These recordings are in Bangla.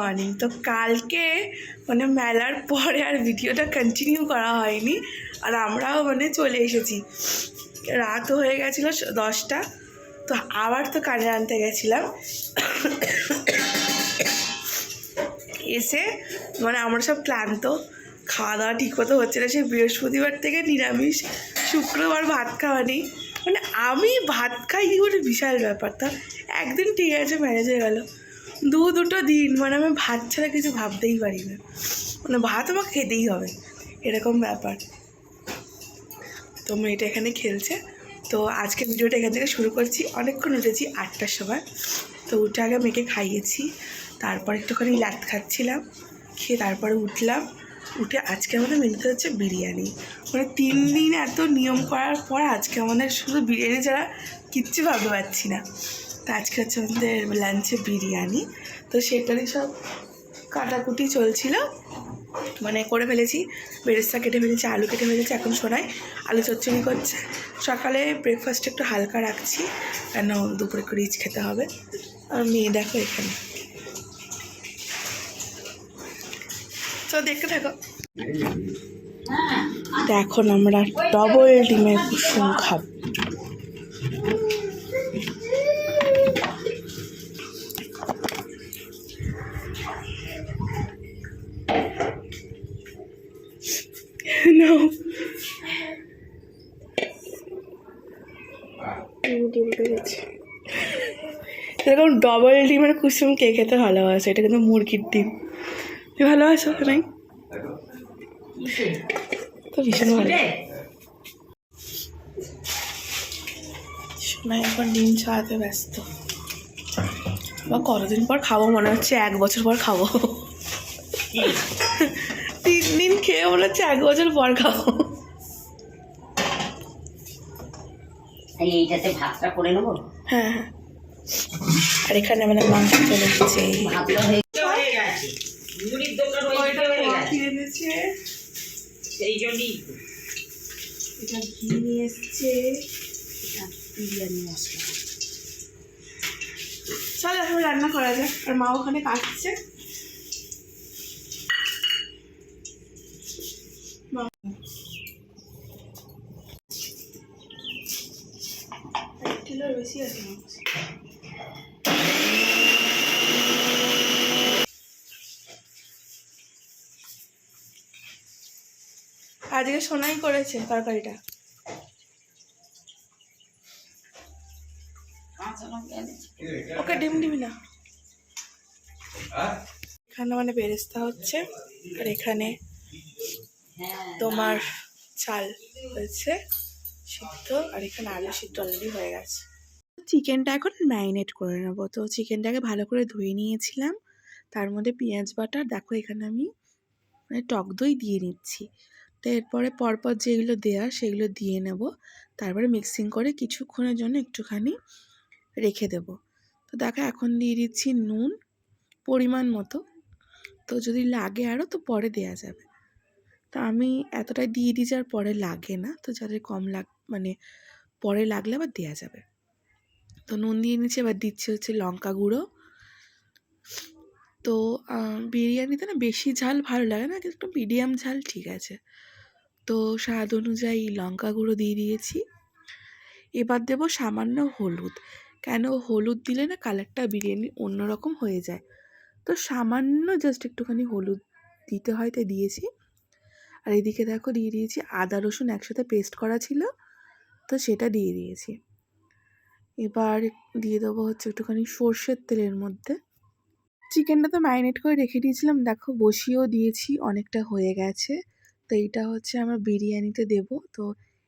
মর্নিং। তো কালকে মানে মেলার পরে আর ভিডিওটা কন্টিনিউ করা হয়নি, আর আমরাও মানে চলে এসেছি, রাত হয়ে গেছিলো 10টা। তো আবার তো কানে আনতে গেছিলাম, এসে মানে আমরা সব ক্লান্ত, খাওয়া দাওয়া ঠিক মতো হচ্ছে না। সেই বৃহস্পতিবার থেকে নিরামিষ, শুক্রবার ভাত খাওয়া নেই। মানে আমি ভাত খাই কি বলে বিশাল ব্যাপার। তা একদিন ঠিক আছে ম্যারেজ হয়ে গেল, দুটো দিন মানে আমি ভাত ছাড়া কিছু ভাবতেই পারি না, মানে ভাত আমাকে খেতেই হবে এরকম ব্যাপার। তো মেয়েটা এখানে খেলছে। তো আজকে ভিডিওটা এখান থেকে শুরু করছি। অনেকক্ষণ উঠেছি, 8টার সময়। তো উঠে আগে মেয়েকে খাইয়েছি, তারপর একটুখানি লাট খাচ্ছিলাম, খেয়ে তারপরে উঠলাম। উঠে আজকে আমাদের মেনুতে হচ্ছে বিরিয়ানি। মানে 3 দিন এত নিয়ম করার পর আজকে আমাদের শুধু বিরিয়ানি ছাড়া কিচ্ছু ভাবতে পারছি না। তো আজকে হচ্ছে আমাদের লাঞ্চে বিরিয়ানি। তো সেটারই সব কাটাকুটি চলছিল, মানে করে ফেলেছি, বেরেস্তা কেটে ফেলেছি, আলু কেটে ফেলেছি। এখন শোনাই আলু চচ্চড়ি করছে। সকালে ব্রেকফাস্টে একটু হালকা রাখছি, কেন দুপুরে একটু রিচ খেতে হবে। আর মেয়ে দেখো এখানে, তো দেখতে থাকো। এখন আমরা ডবল ডিমের কুসুম খাবো। ডিম পেয়েছি এরকম ডবল ডিমের কুসুম কে খেতে ভালোবাসে? এটা কিন্তু মুরগির ডিম। তুই ভালোবাসো নাই? তো ভীষণ ভালো। সোনাই এখন ডিম ছাড়াতে ব্যস্ত। বা কতদিন পর খাবো মনে হচ্ছে, 1 বছর পর খাবো। 3 দিন খেয়ে মনে হচ্ছে 1 বছর পর খাবো। এইটাতে ভাতটা করে নেবো। হ্যাঁ হ্যাঁ। আর এখানে আমাদের মাংস চলে এসেছে। সেই জন্যই এটা ঘি নিয়ে এসছে, বিরিয়ানি মশলা। চল এখন রান্না করা যাক। আর মা ওখানে কাটছে। বেশি আছে আজকে সোনাই করেছে তরকারিটা। ওকে ডিম দিবি না। এখানে মানে বেরেস্তা হচ্ছে, আর এখানে তোমার চাল হয়েছে সিদ্ধ, আর এখানে আলু সিদ্ধ অলরেডি হয়ে গেছে। চিকেনটা এখন ম্যারিনেট করে নেবো। তো চিকেনটাকে ভালো করে ধুয়ে নিয়েছিলাম, তার মধ্যে পেঁয়াজ বাটা, দেখো এখানে আমি মানে টক দই দিয়ে নিচ্ছি। তো এরপরে পরপর যেগুলো দেওয়া সেগুলো দিয়ে নেব, তারপরে মিক্সিং করে কিছুক্ষণের জন্য একটুখানি রেখে দেব। তো দেখো এখন দিয়ে দিচ্ছি নুন পরিমাণ মতো, তো যদি লাগে আরও তো পরে দেয়া যাবে। তো আমি এতটাই দিয়ে দিই যার পরে লাগে না, তো যাদের কম মানে পরে লাগলে আবার দেওয়া যাবে। তো নুন দিয়ে নিচ্ছি, এবার দিচ্ছি হচ্ছে লঙ্কা গুঁড়ো। তো বিরিয়ানিতে না বেশি ঝাল ভালো লাগে না, কিন্তু একটু মিডিয়াম ঝাল ঠিক আছে। তো স্বাদ অনুযায়ী লঙ্কা গুঁড়ো দিয়ে দিয়েছি। এবার দেবো সামান্য হলুদ, কেন হলুদ দিলে না কালারটা বিরিয়ানি অন্যরকম হয়ে যায়। তো সামান্য জাস্ট একটুখানি হলুদ দিতে হয়, তাই দিয়েছি। আর এদিকে দেখো দিয়ে দিয়েছি আদা রসুন একসাথে পেস্ট করা ছিল, তো সেটা দিয়ে দিয়েছি। এবার দিয়ে দেবো হচ্ছে একটুখানি সর্ষের তেলের মধ্যে। চিকেনটা তো ম্যারিনেট করে রেখে দিয়েছিলাম, দেখো বসিয়েও দিয়েছি, অনেকটা হয়ে গেছে। তো এইটা হচ্ছে আমার বিরিয়ানিতে দেব। তো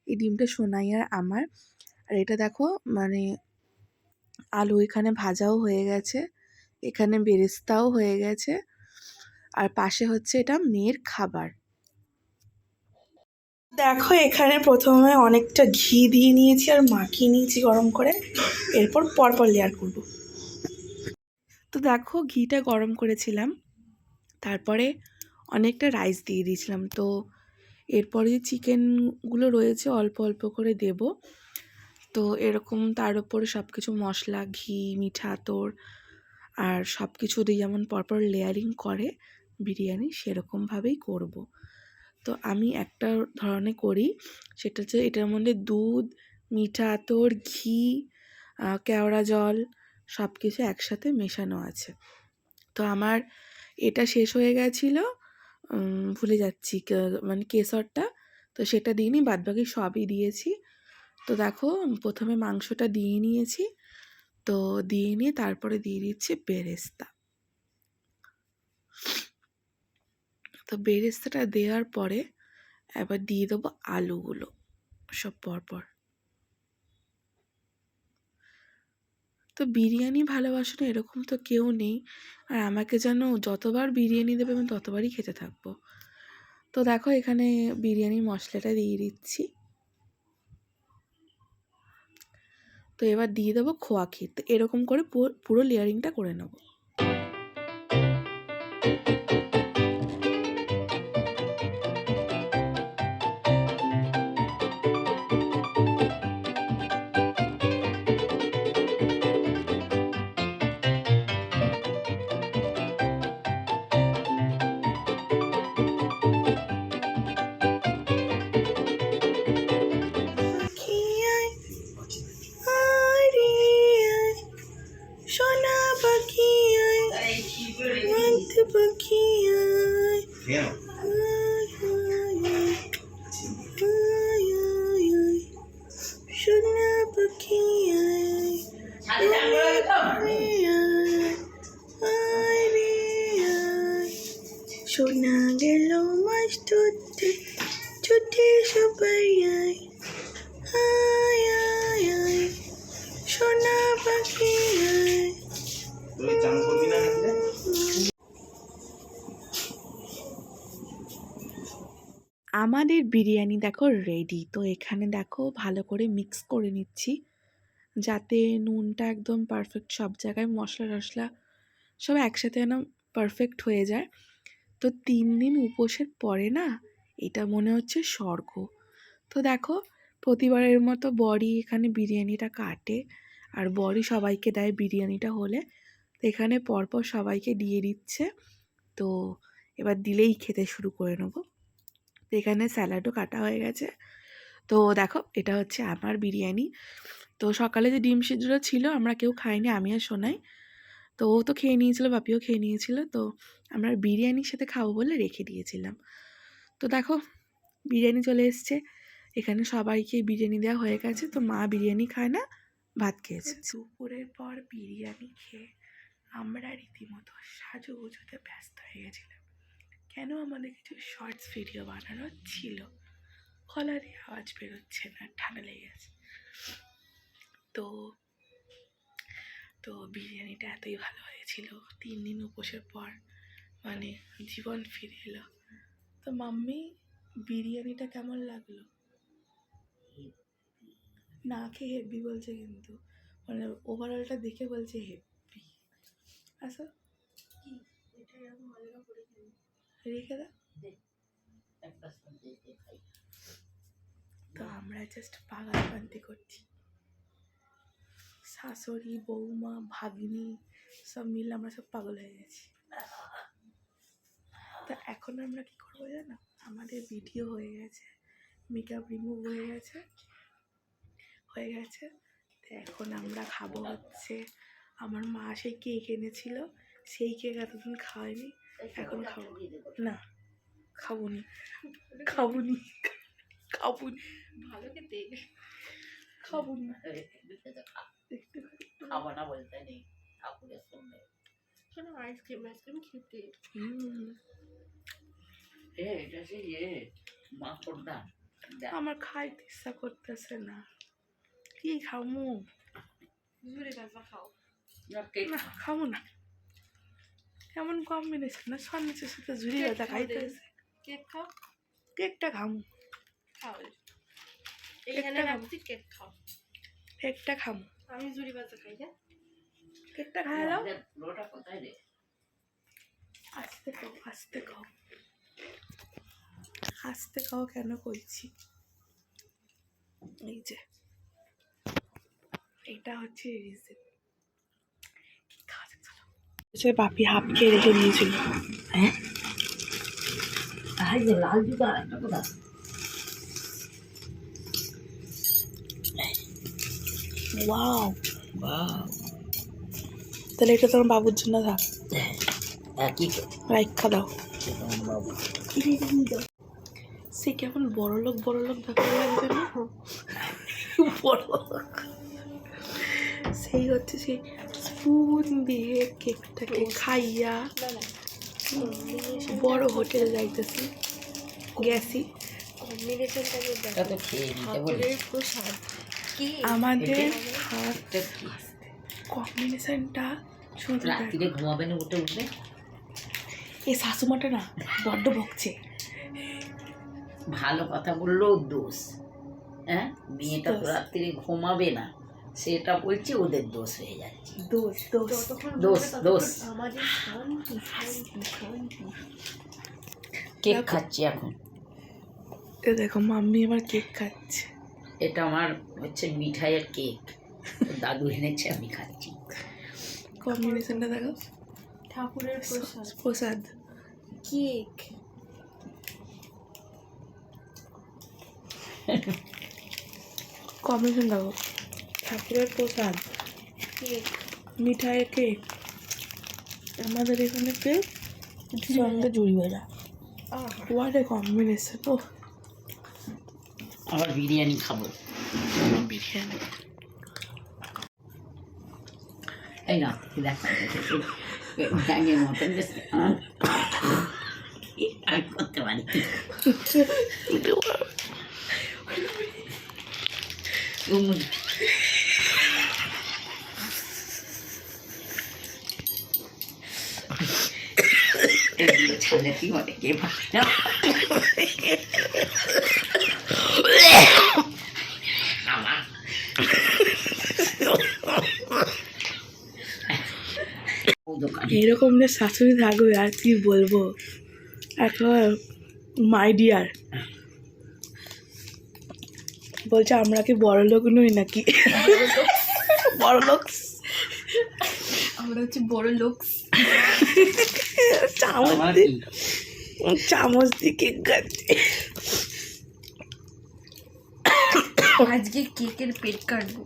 এই ডিমটা সোনাই আর আমার। আর এটা দেখো মানে আলু এখানে ভাজাও হয়ে গেছে, এখানে বেরেস্তাও হয়ে গেছে, আর পাশে হচ্ছে এটা মেয়ের খাবার। দেখো এখানে প্রথমে অনেকটা ঘি দিয়ে নিয়েছি আর মাখিয়ে নিয়েছি গরম করে, এরপর পরপর লেয়ার করব। তো দেখো ঘিটা গরম করেছিলাম, তারপরে অনেকটা রাইস দিয়ে দিয়েছিলাম। তো এরপরে চিকেনগুলো রয়েছে অল্প অল্প করে দেব। তো এরকম তার উপরে সব কিছু মশলা, ঘি, মিঠা আতর আর সব কিছু দিয়ে যেমন পরপর লেয়ারিং করে বিরিয়ানি সেরকমভাবেই করব। তো আমি একটা ধরনের করি, সেটা হচ্ছে এটার মধ্যে দুধ, মিঠা আতর, ঘি, কেওড়া জল সব কিছু একসাথে মেশানো আছে। তো আমার এটা শেষ হয়ে গেছিলো, ভুলে যাচ্ছি মানে কেশরটা, তো সেটা দিইনি, বাদবাকি সবই দিয়েছি। তো দেখো প্রথমে মাংসটা দিয়ে নিয়েছি, তো দিয়ে নিয়ে তারপরে দিয়ে দিচ্ছি বেরেস্তা। তো বেরেস্তাটা দেওয়ার পরে এবার দিয়ে দেবো আলুগুলো সব পরপর। তো বিরিয়ানি ভালোবাসো না এরকম তো কেউ নেই, আর আমাকে যেন যতবার বিরিয়ানি দেবে আমি ততবারই খেতে থাকবো। তো দেখো এখানে বিরিয়ানির মশলাটা দিয়ে দিচ্ছি। তো এবার দিয়ে দেবো খোয়া ক্ষীর। তো এরকম করে পুরো লেয়ারিংটা করে নেবো। সোনা পাখি পাখি সোনা পাখি সোনা গেল মাছ ধরতে ছুটে সবাই সোনা পাখি আমাদের বিরিয়ানি দেখো রেডি। তো এখানে দেখো ভালো করে মিক্স করে নিচ্ছি যাতে নুনটা একদম পারফেক্ট সব জায়গায়, মশলা টশলা সব একসাথে যেন পারফেক্ট হয়ে যায়। তো 3 দিন উপোসের পরে না এটা মনে হচ্ছে স্বর্গ। তো দেখো প্রতিবারের মতো বড়ি এখানে বিরিয়ানিটা কাটে, আর বড়ি সবাইকে দেয় বিরিয়ানিটা হলে। তো এখানে পরপর সবাইকে দিয়ে দিচ্ছে। তো এবার দিলেই খেতে শুরু করে নেবো। তো এখানে স্যালাডও কাটা হয়ে গেছে। তো দেখো এটা হচ্ছে আমার বিরিয়ানি। তো সকালে যে ডিম সিদ্ধটা ছিল আমরা কেউ খাইনি, আমি আর সোনাই। তো ও তো খেয়ে নিয়েছিল, বাপিও খেয়ে নিয়েছিল। তো আমরা বিরিয়ানির সাথে খাবো বলে রেখে দিয়েছিলাম। তো দেখো বিরিয়ানি চলে এসছে, এখানে সবাইকে বিরিয়ানি দেওয়া হয়ে গেছে। তো মা বিরিয়ানি খায় না, ভাত খেয়েছে। দুপুরের পর বিরিয়ানি খেয়ে আমরা রীতিমতো সাজুগুজুতে ব্যস্ত হয়ে গেছিলাম, কেন আমাদের কিছু শর্টস ভিডিও বানানোর ছিল। কলারে আওয়াজ বেরোচ্ছে না, ঠান্ডা লেগে গেছে। তো তো বিরিয়ানিটা এতই ভালো হয়েছিল, 3 দিন উপোসের পর মানে জীবন ফিরে এলো। তো মাম্মি বিরিয়ানিটা কেমন লাগলো? না খেয়ে হেভি বলছে, কিন্তু মানে ওভারঅলটা দেখে বলছে হেভি। আচ্ছা রেখে দাও। তো আমরা জাস্ট পাগল পান্তি করছি, শাশুড়ি বৌমা ভাগ্নি সব মিলে আমরা সব পাগল হয়ে গেছি। তো এখন আমরা কি করবো জানো, আমাদের ভিডিও হয়ে গেছে, মেকআপ রিমুভ হয়ে গেছে। তো এখন আমরা খাবো হচ্ছে, আমার মা সেই কেক এনেছিল, সেই কেক এতদিন খাওয়াইনি, এখন খাবো। না খাবুনি খাবুনি খাবুনি ভালো খেতে খাবুনি, খাবো না বলতে নেই, ঠাকুরের সঙ্গে আইসক্রিম খেতে। এটা সেই মাকড়দা আমার খাইতে ইচ্ছা করতেছে না, কি খামু? খাও না, খাবো না। কেমন কম্বিনেশন না, সন্ন্যাসের সাথে ঝুরি গাঁদা খাইতেছে। কেক খাও, কেকটা খামু, খাও এইখানে রাখছি, কেক খাও, কেকটা খামু। আমি ঝুরি বাজা খাই না, কেকটা খাই দাও। পুরোটা কোথায় রে? আস্তে খাও, আস্তে খাও, আস্তে খাও, কেন কইছি। এই যে এটা হচ্ছে রিজন। কি খাওয়া যাচ্ছে? সে বাপি হাফ খেয়ে রেখে দিয়েছিল। হ্যাঁ এই যে লাল জুতো আর একটা কোথা ওয়াও, বাহ তাহলে এটা তোমার বাবুর জন্য থাক, একই তো রাইখা দাও। আমার বাবু সে কেমন বড় লোক ব্যাপার লাগছে না? বড় লোক। সেই হচ্ছে সেই স্পুন দিয়ে কেকটাকে খাইয়া বড় হোটেল যাইতেছি, গেছি। এটা তো খেয়ে নিতে বলি আমাদের এটা কি কম্বিনেশনটা শুধু রাত্রিরে ঘুমাবে না উঠে উঠবে এই শাশুমাটা না বড্ড বকছে। ভালো কথা বললেও দোষ। হ্যাঁ মেয়েটা তো দোষ। রাত্রিরে ঘুমাবে না সেটা বলছি ওদের দোষ হয়ে যাচ্ছে। দোষ দোষ দোষ দোষ কেক খাচ্ছি এখন। এ দেখো মাম্মি আমার কেক খাচ্ছে। এটা আমার হচ্ছে মিঠাইয়ের কেক দাদু এনেছে আমি খাচ্ছি। কম্বিনেশনটা দেখো, ঠাকুরের প্রসাদ কেক কম্বিনেশন দেখো, ঠাকুরের প্রসাদ, কেক মিঠাইয়ের কেক, আমাদের এখানে কেক সঙ্গে জুড়ি ভাজা। What a combination! ও আবার বিরিয়ানি খাবো। বিরিয়ানি এই না দেখা ব্যাঙের মতন আমি করতে পারি ছালে কি বলে কে পারে না আমার এরকম যে শাশুড়ি থাকবে আর কি বলবো, এখন মাই ডিয়ার বলছে আমরা কি বড় লোক নই নাকি? বড় লোক আমরা হচ্ছে বড় লোক চামচ দিয়ে কেক খাচ্ছে। আজকে কেকের পেট কাটবো।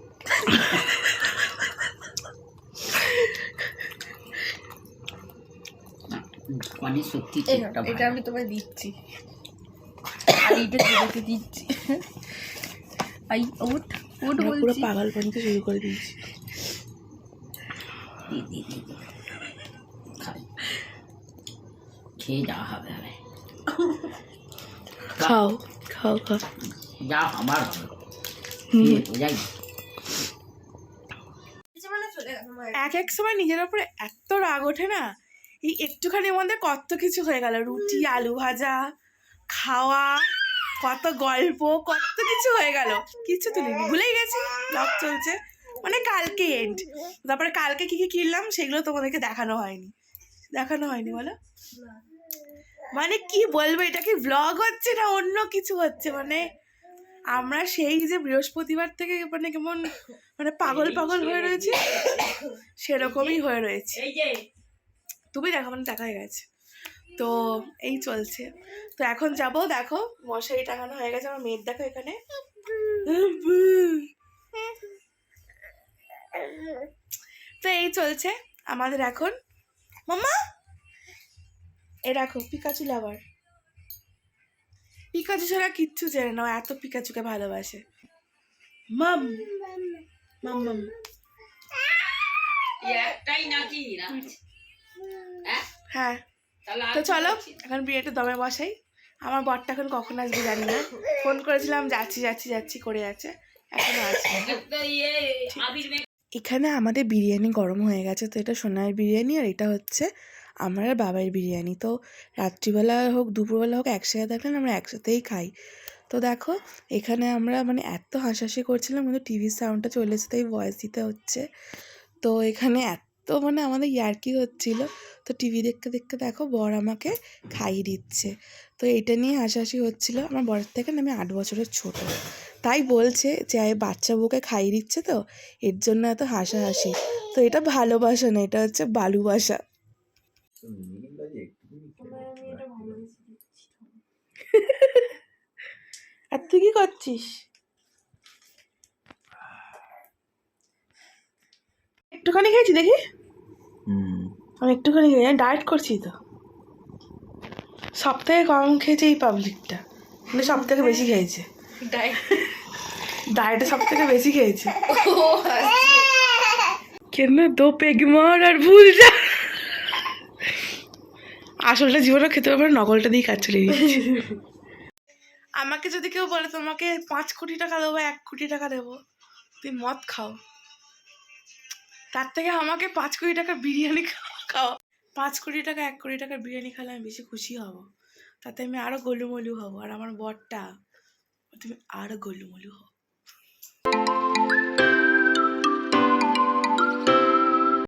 মানে সত্যি এটা আমি তোমায় দিচ্ছি আর এটা তোকে দিচ্ছি। আই ওট ওট পুরো বলছি পাগল পানিতে শুরু করে দিয়েছি। খেয়ে যাওয়া হবে হবে খাও খাও খাও। যা আমার হবে যাই এক সময় নিজের ওপরে এত রাগ ওঠে না, এই একটুখানির মধ্যে কত কিছু হয়ে গেল, রুটি আলু ভাজা খাওয়া, কত গল্প, কত কিছু হয়ে গেল, কিছু তুলিনি, ভুলেই গেছি। ব্লগ চলছে মানে কালকে এন্ড, তারপরে কালকে কি কি কিনলাম সেগুলো তোমাদেরকে দেখানো হয়নি বলো। মানে কি বলবো, এটা কি ব্লগ হচ্ছে না অন্য কিছু হচ্ছে? মানে আমরা সেই যে বৃহস্পতিবার থেকে মানে কেমন মানে পাগল হয়ে রয়েছে, সেরকমই হয়ে রয়েছে। তুমি দেখো মানে দেখা হয়ে গেছে, তো এই চলছে। তো এখন যাবো, দেখো মশারি টাঙানো হয়ে গেছে, আমার মেয়ের দেখো এখানে। তো এই চলছে আমাদের এখন। মাম্মা এ রাখো পিকাচু লাভার, পিকাচু ছাড়া কিচ্ছু চেনে না, এত পিকাচুকে ভালোবাসে। মাম মাম মাম একটাই নাকি হ্যাঁ। তো চলো এখন বিয়েটা দমে বসাই। আমার বরটা এখন কখন আসবে জানি না, ফোন করেছিলাম যাচ্ছি করে যাচ্ছে, এখনো আসবে। এখানে আমাদের বিরিয়ানি গরম হয়ে গেছে, তো এটা সোনার বিরিয়ানি আর এটা হচ্ছে আমার বাবার বিরিয়ানি। তো রাত্রিবেলা হোক দুপুরবেলা হোক একসাথে থাকলে আমরা একসাথেই খাই। তো দেখো এখানে আমরা মানে এত হাসাহাসি করছিলাম কিন্তু টিভির সাউন্ডটা চলে এসে তাই ভয়েস দিতে হচ্ছে। তো এখানে এত মানে আমাদের ইয়ার্কি হচ্ছিল, তো টিভি দেখতে দেখো বর আমাকে খাইয়ে দিচ্ছে। তো এটা নিয়ে হাসাহাসি হচ্ছিল। আমার বরের থেকে আমি 8 বছরের ছোট, তাই বলছে যে বাচ্চা বউকে খাইয়ে দিচ্ছে তো এর জন্য এত হাসাহাসি। তো এটা ভালোবাসা না, এটা হচ্ছে বালুবাসা। আর তুই কি করছিস? একটুখানি খেয়েছি দেখি, আমি একটুখানি খেয়ে ডায়েট করছি তো। সব থেকে কম খেয়েছে এই পাবলিকটা, মানে সব থেকে বেশি খেয়েছে ডায়েটে, সব থেকে বেশি খেয়েছে। কেন দো পেগ মার আর ভুল যা। আসলটা জীবনে খেতে পারবে, নকলটা দিয়ে কাজ চলে দিচ্ছি। আমাকে যদি কেউ বলে তোমাকে 5 কোটি টাকা দেবো, 1 কোটি টাকা দেবো, তুই মদ খাও, তার থেকে আমাকে 5 কোটি টাকা বিরিয়ানি খাও। 5 কোটি টাকা 1 কোটি টাকার বিরিয়ানি খেলে আমি বেশি খুশি হব, তাতে আমি আরো গোলুমলু হব, আর আমার বরটা তুমি আরো গোলুমলু হব।